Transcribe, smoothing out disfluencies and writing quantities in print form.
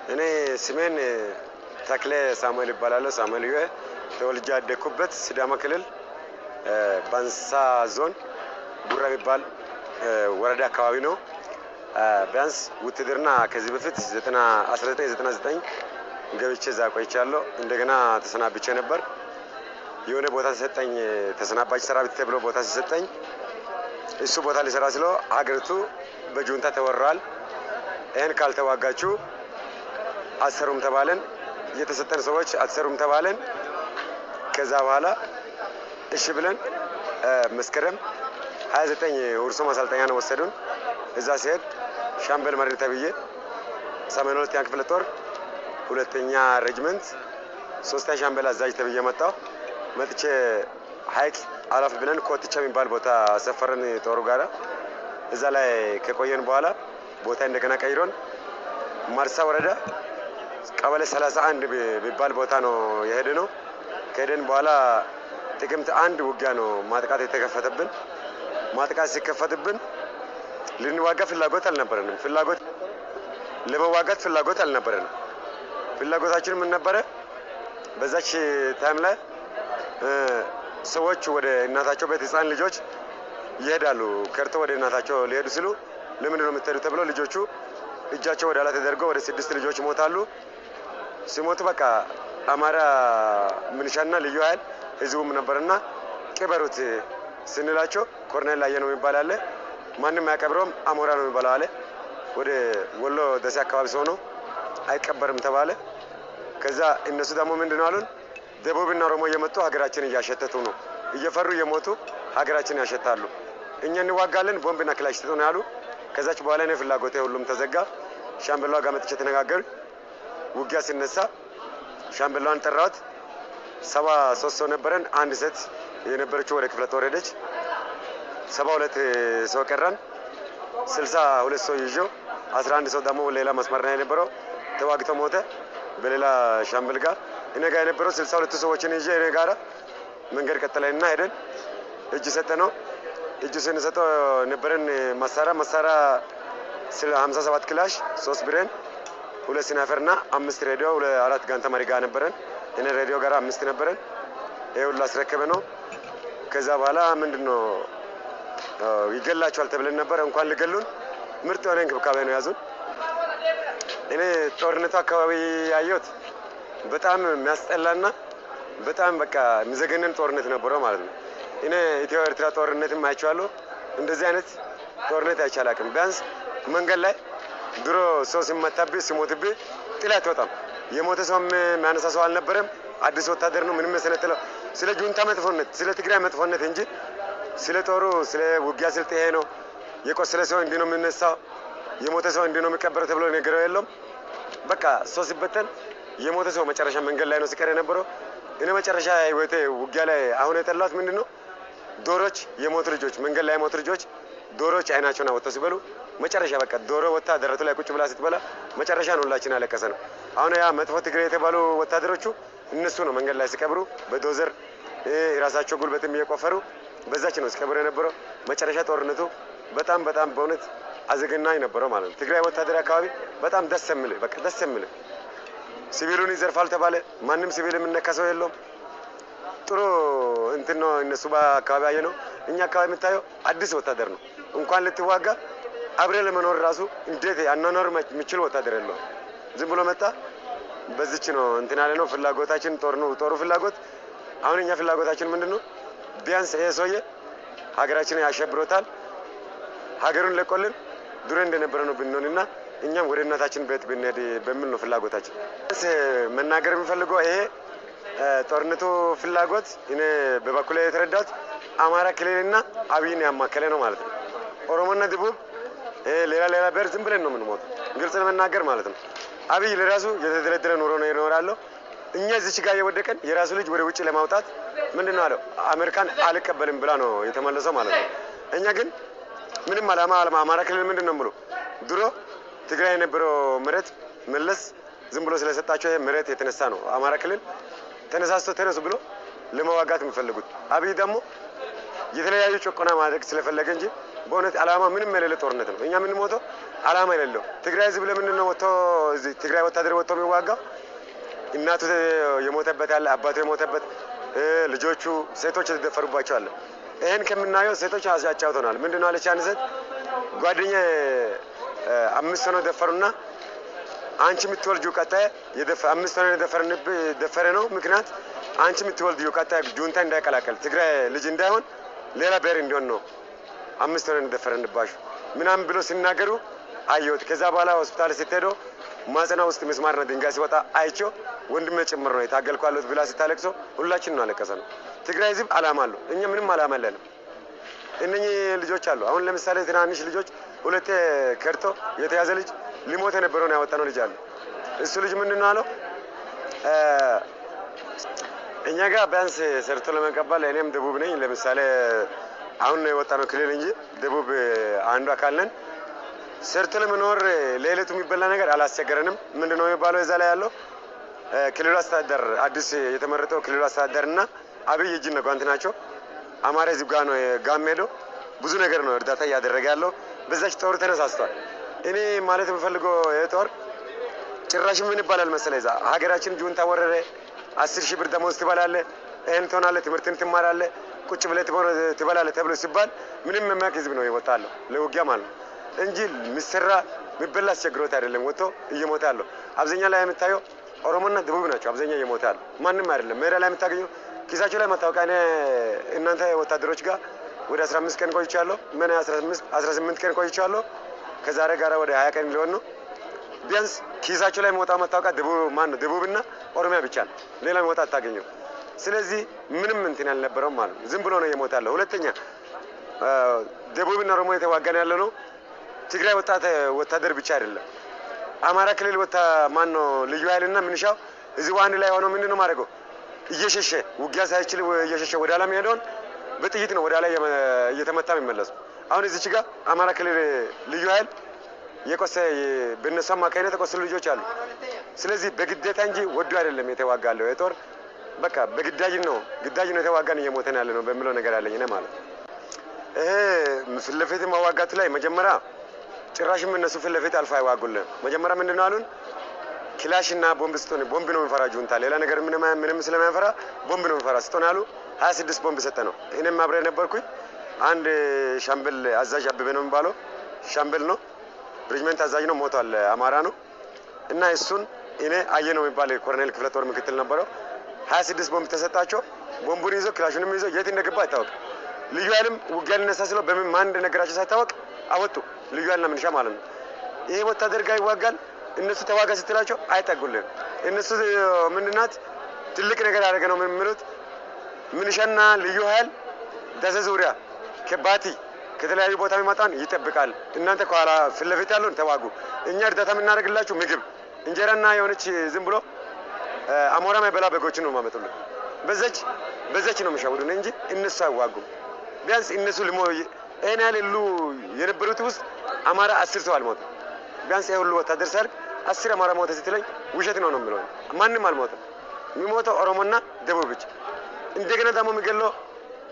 እኔ ስሜን ተክለ ሳሙኤል ይባላል። ሳሙኤል ተወልጄ ያደኩበት ሲዳማ ክልል ባንሳ ዞን ቡራ የሚባል ወረዳ አካባቢ ነው። ቢያንስ ውትድርና ከዚህ በፊት 1999 ገብቼ እዛ ቆይቻለሁ። እንደገና ተሰናብቼ ነበር። የሆነ ቦታ ተሰጠኝ፣ ተሰናባች ሰራዊት ተብሎ ቦታ ተሰጠኝ። እሱ ቦታ ሊሰራ ስለ ሀገሪቱ በጁንታ ተወራል። ይሄን ካልተዋጋችሁ አሰሩም ተባለን። የተሰጠን ሰዎች አሰሩም ተባለን። ከዛ በኋላ እሺ ብለን መስከረም 29 ውርሶ ማሰልጠኛ ነው ወሰዱን። እዛ ሲሄድ ሻምበል መሪ ተብዬ 82ኛ ክፍለ ጦር 2ኛ ሬጅመንት 3ኛ ሻምበል አዛዥ ተብዬ መጥቼ ሀይቅ አላፍ ብለን ኮትቻ የሚባል ቦታ ሰፈረን ጦሩ ጋራ። እዛ ላይ ከቆየን በኋላ ቦታ እንደገና ቀይሮን ማርሳ ወረዳ ቀበሌ 31 ቢባል ቦታ ነው የሄድነው። ከሄደን በኋላ ጥቅምት 1 ውጊያ ነው ማጥቃት የተከፈተብን። ማጥቃት ሲከፈትብን ልንዋጋ ፍላጎት አልነበረንም። ለመዋጋት ፍላጎት አልነበረንም። ፍላጎታችን ምን ነበረ? በዛች ታይም ላይ ሰዎች ወደ እናታቸው ቤት ህፃን ልጆች ይሄዳሉ። ከርቶ ወደ እናታቸው ሊሄዱ ሲሉ ለምንድን ነው የምትሄዱ ተብለው ልጆቹ እጃቸው ወደ ኋላ ተደርገው ወደ 6 ልጆች ሞታሉ። ሲሞቱ በቃ አማራ ምንሻና ልዩ ኃይል ህዝቡም ነበርና ቅበሩት ስንላቸው ኮርኔል ላይ ነው የሚባል አለ። ማንም ያቀብረውም አሞራ ነው የሚባለው አለ። ወደ ወሎ ደሴ አካባቢ ሰው ነው አይቀበርም ተባለ። ከዛ እነሱ ደግሞ ምንድነው አሉን? ደቡብና ኦሮሞ እየመጡ ሀገራችን እያሸተቱ ነው፣ እየፈሩ እየሞቱ ሀገራችን ያሸታሉ። እኛ እንዋጋለን ቦምብና ክላሽ ትተው ነው ያሉ። ከዛች በኋላ እኔ ፍላጎቴ ሁሉም ተዘጋ። ሻምበሏ ጋር መጥቼ ተነጋገርን። ውጊያ ሲነሳ ሻምበሏን ጠራሁት። 73 ሰው ነበረን። አንድ ሴት የነበረችው ወደ ክፍለ ጦር ሄደች። 72 ሰው ቀረን። 62 ሰው ይዤው 11 ሰው ደግሞ ሌላ መስመር ላይ የነበረው ተዋግቶ ሞተ በሌላ ሻምበል ጋር። እኔ ጋር የነበረው 62 ሰዎችን ይዤ እኔ ጋራ መንገድ ቀጠለና ሄደን እጅ ሰጠነው። እጅ ስንሰጠው ነበረን መሳሪያ 57 ክላሽ 3 ብሬን 2 ስናይፐርና 5 ሬዲዮ 4 ጋንታ መሪ ጋር ነበረን። እኔ ሬዲዮ ጋር 5 ነበረን። ይሄው ላስረከበ ነው። ከዛ በኋላ ምንድነው ይገላቸዋል ተብለን ነበር። እንኳን ልገሉን ምርጥ የሆነ እንክብካቤ ነው ያዙን። እኔ ጦርነቱ አካባቢ ያየሁት በጣም የሚያስጠላና በጣም በቃ የሚዘገነን ጦርነት ነበረው ማለት ነው። እኔ ኢትዮ ኤርትራ ጦርነትም አይቻለሁ። እንደዚህ አይነት ጦርነት አይቻላቅም። ቢያንስ መንገድ ላይ ድሮ ሰው ሲመታብህ ሲሞትብህ ጥላት ወጣም የሞተ ሰው የሚያነሳ ሰው አልነበረም። አዲስ ወታደር ነው ምንም የሰለጠለው ስለ ጁንታ መጥፎነት ስለ ትግራይ መጥፎነት እንጂ ስለ ጦሩ ስለ ውጊያ ስልት ይሄ ነው የቆሰለ ሰው እንዲህ ነው የሚነሳው የሞተ ሰው እንዲህ ነው የሚቀበረው ተብሎ ነገረው የለም። በቃ ሰው ሲበተን የሞተ ሰው መጨረሻ መንገድ ላይ ነው ሲቀር የነበረው። እኔ መጨረሻ ህይወቴ ውጊያ ላይ አሁን የጠላሁት ምንድነው ዶሮች የሞቱ ልጆች መንገድ ላይ የሞቱ ልጆች ዶሮች አይናቸውን አወጣው ሲበሉ መጨረሻ በቃ ዶሮ ወጣ ደረቱ ላይ ቁጭ ብላ ስትበላ መጨረሻ ነው ሁላችን አለቀሰ ነው። አሁን ያ መጥፎ ትግሬ የተባሉ ወታደሮቹ እነሱ ነው መንገድ ላይ ሲቀብሩ በዶዘር ራሳቸው ጉልበትም እየቆፈሩ በዛች ነው ሲቀብሩ የነበረው። መጨረሻ ጦርነቱ በጣም በእውነት አዘገናኝ ነበረው ማለት ነው። ትግራይ ወታደር አካባቢ በጣም ደስ የሚል ሲቪሉን ይዘርፋል ተባለ። ማንም ሲቪል የምነካሰው የለውም። ጥሩ እንትን ነው እነሱ በአካባቢ ያየ ነው። እኛ አካባቢ የምታየው አዲስ ወታደር ነው። እንኳን ልትዋጋ አብረ ለመኖር ራሱ እንዴት ያናኖር የሚችል ወታደር የለው። ዝም ብሎ መጣ። በዚች ነው እንትን ያለ ነው ፍላጎታችን ጦሩ ፍላጎት። አሁን እኛ ፍላጎታችን ምንድነው? ቢያንስ ይሄ ሰውዬ ሀገራችንን ያሸብሮታል። ሀገሩን ለቆልን ድሮ እንደነበረ ነው ብንሆንና እኛም ወደ እናታችን ቤት ብንሄድ በሚል ነው ፍላጎታችን። መናገር የምፈልገው ይሄ ጦርነቱ ፍላጎት እኔ በበኩሌ የተረዳሁት አማራ ክልልና አብይን ያማከለ ነው ማለት ነው። ኦሮሞና ደቡብ ሌላ ብሔር ዝም ብለን ነው የምንሞተው። ግልጽ ለመናገር ማለት ነው። አብይ ለራሱ የተደረደረ ኑሮ ነው ይኖራለው። እኛ እዚች ጋር የወደቀን የራሱ ልጅ ወደ ውጭ ለማውጣት ምንድነው አለው አሜሪካን አልቀበልም ብላ ነው የተመለሰው ማለት ነው። እኛ ግን ምንም አላማ አማራ ክልል ምንድነው ብሎ ድሮ ትግራይ የነበረው መሬት መለስ ዝም ብሎ ስለሰጣቸው መሬት የተነሳ ነው አማራ ክልል ተነሱ ብሎ ለመዋጋት የሚፈልጉት። አብይ ደግሞ የተለያዩ ጭቆና ማድረግ ስለፈለገ እንጂ በእውነት ዓላማ ምንም የሌለ ጦርነት ነው። እኛ ምን ሞቶ ዓላማ የሌለው ትግራይ ህዝብ ለምንድን ነው ወጥቶ ትግራይ ወታደር ወጥቶ የሚዋጋው? እናቱ የሞተበት ያለ አባቱ የሞተበት ልጆቹ ሴቶች የተደፈሩባቸው አለ። ይሄን ከምናየው ሴቶች አጫውተናል። ምንድነው አለች አንድ ሴት ጓደኛ 5 ሆነው ደፈሩና አንቺ የምትወልጂው ቀጣይ 5 ሆነው ደፈረ ነው ምክንያት አንቺ የምትወልጂው ቀጣይ ጁንታ እንዳይቀላቀል ትግራይ ልጅ እንዳይሆን ሌላ ብሔር እንዲሆን ነው 5 ሆነው ደፈረንባሽ ምናምን ብሎ ሲናገሩ አየሁት። ከዛ በኋላ ሆስፒታል ስትሄዶ ማጽና ውስጥ ምስማርና ድንጋይ ሲወጣ አይቼው ወንድሜ ጭምር ነው የታገልኩ አለሁት ብላ ስታለቅሶ ሁላችን ነው አለቀሰ ነው። ትግራይ ህዝብ ዓላማ አለው። እኛ ምንም ዓላማ የለንም። እነኚህ ልጆች አሉ። አሁን ለምሳሌ ትናንሽ ልጆች ሁለቴ ከርቶ የተያዘ ልጅ ሊሞት የነበረውን ያወጣነው ልጅ አለ። እሱ ልጅ ምንድነው አለው እኛ ጋር ቢያንስ ሰርቶ ለመቀበል እኔም ደቡብ ነኝ። ለምሳሌ አሁን ነው የወጣነው ክልል እንጂ ደቡብ አንዱ አካል ነን። ሰርቶ ለመኖር ለሌቱ የሚበላ ነገር አላስቸገረንም። ምንድነው የሚባለው እዛ ላይ ያለው ክልሉ አስተዳደር አዲስ የተመረጠው ክልሉ አስተዳደርና አብይ እጅና ጓንት ናቸው። አማራ ህዝብ ጋር ነው ጋሜዶ ብዙ ነገር ነው እርዳታ እያደረገ ያለው። በዛች ጦር ተነሳስቷል። እኔ ማለት የምፈልገው የጦር ጭራሽ ምን ይባላል መሰለህ እዛ ሀገራችን ጁንታ ወረረ 10,000 ብር ደሞዝ ትበላለህ፣ እህል ትሆናለህ፣ ትምህርትን ትማራለህ፣ ቁጭ ብለህ ትበላለህ ተብሎ ሲባል ምንም የማያውቅ ህዝብ ነው ይወጣል ለውጊያ ማለት ነው እንጂ ሚሰራ ሚበላ አስቸግሮት አይደለም ወጥቶ እየሞተ ያለው። አብዛኛው ላይ የምታየው ኦሮሞና ደቡብ ናቸው። አብዛኛው እየሞተ ያለው ማንም አይደለም። ሜዳ ላይ የምታገኘው ኪሳቸው ላይ መታወቂያ እኔ እናንተ ወታደሮች ጋር ወደ 15 ቀን ቆይቻለሁ። ምን 18 ቀን ቆይቻለሁ። ከዛሬ ጋር ወደ 20 ቀን ሊሆን ነው። ቢያንስ ኪሳቸው ላይ መውጣት መታወቂያ ደቡብና ኦሮሚያ ብቻ ነው። ሌላ መውጣት አታገኘው። ስለዚህ ምንም እንትን ያልነበረው ማለት ነው። ዝም ብሎ ነው እየሞተ ያለው። ሁለተኛ ደቡብና ኦሮሞ የተዋጋን ያለ ነው። ትግራይ ወታደር ብቻ አይደለም። አማራ ክልል ማነው ልዩ ኃይልና ምንሻው እዚህ ዋን ላይ ሆኖ ምንድነው ማድረገው እየሸሸ ውጊያ ሳይችል እየሸሸ ወደ ዓለም ሄደውን በጥይት ነው ወደ ላይ እየተመታ የሚመለሱ። አሁን እዚች ጋር አማራ ክልል ልዩ ኃይል በእነሱ አማካኝነት የቆሰሉ ልጆች አሉ። ስለዚህ በግዴታ እንጂ ወዶ አይደለም የተዋጋለው የጦር በቃ በግዳጅ ነው የተዋጋን እየሞተን ያለ ነው በሚለው ነገር አለኝ እኔ ማለት ይሄ ፊት ለፊት መዋጋት ላይ መጀመሪያ ጭራሽም እነሱ ፊት ለፊት አልፋ አይዋጉልንም። መጀመሪያ ምንድነው አሉን ክላሽና ቦምብ ስትሆን ቦምብ ነው የሚፈራ ጁንታ ሌላ ነገር ምንም ስለማይፈራ ቦምብ ነው የሚፈራ ስትሆን አሉ 26 ቦምብ ሰጠ ነው። እኔም አብሬ ነበርኩኝ። አንድ ሻምበል አዛዥ አበበ ነው የሚባለው ሻምበል ነው ሬጅመንት አዛዥ ነው ሞቷል አማራ ነው እና እሱን እኔ አየ ነው የሚባል ኮሎኔል ክፍለ ጦር ምክትል ነበረው 26 ቦምብ ተሰጣቸው። ቦምቡን ይዞ ክላሹንም ይዞ የት እንደገባ አይታወቅም። ልዩ ኃይልም ውጊያ ሊነሳ ስለው በምን ማን እንደነገራቸው ሳይታወቅ አወጡ። ልዩ ኃይልና ምንሻ ማለት ነው። ይሄ ወታደር ጋር ይዋጋል። እነሱ ተዋጋ ስትላቸው አይጠጉልም። እነሱ ምንድናት ትልቅ ነገር ያደረገ ነው የሚሉት ምንሻና ልዩ ኃይል ደሴ ዙሪያ ከባቲ ከተለያዩ ቦታ የሚመጣን ይጠብቃል። እናንተ ከኋላ ፊት ለፊት ያለውን ተዋጉ፣ እኛ እርዳታ የምናደርግላችሁ ምግብ እንጀራና የሆነች ዝም ብሎ አሞራ ማይበላ በጎችን ነው ማመጡልን። በዛች ነው የሚሻውሩን እንጂ እነሱ አይዋጉም። ቢያንስ እነሱ እኔ ያለሉ የነበሩት ውስጥ አማራ 10 ሰው አልሞተም። ቢያንስ ይሄ ሁሉ ወታደር ሳልክ 10 አማራ ሞተ ስትለኝ ውሸት ነው የሚለው። ማንም አልሞተም። የሚሞተው ኦሮሞና ደቡብ ብቻ። እንደገና ደግሞ የሚገለው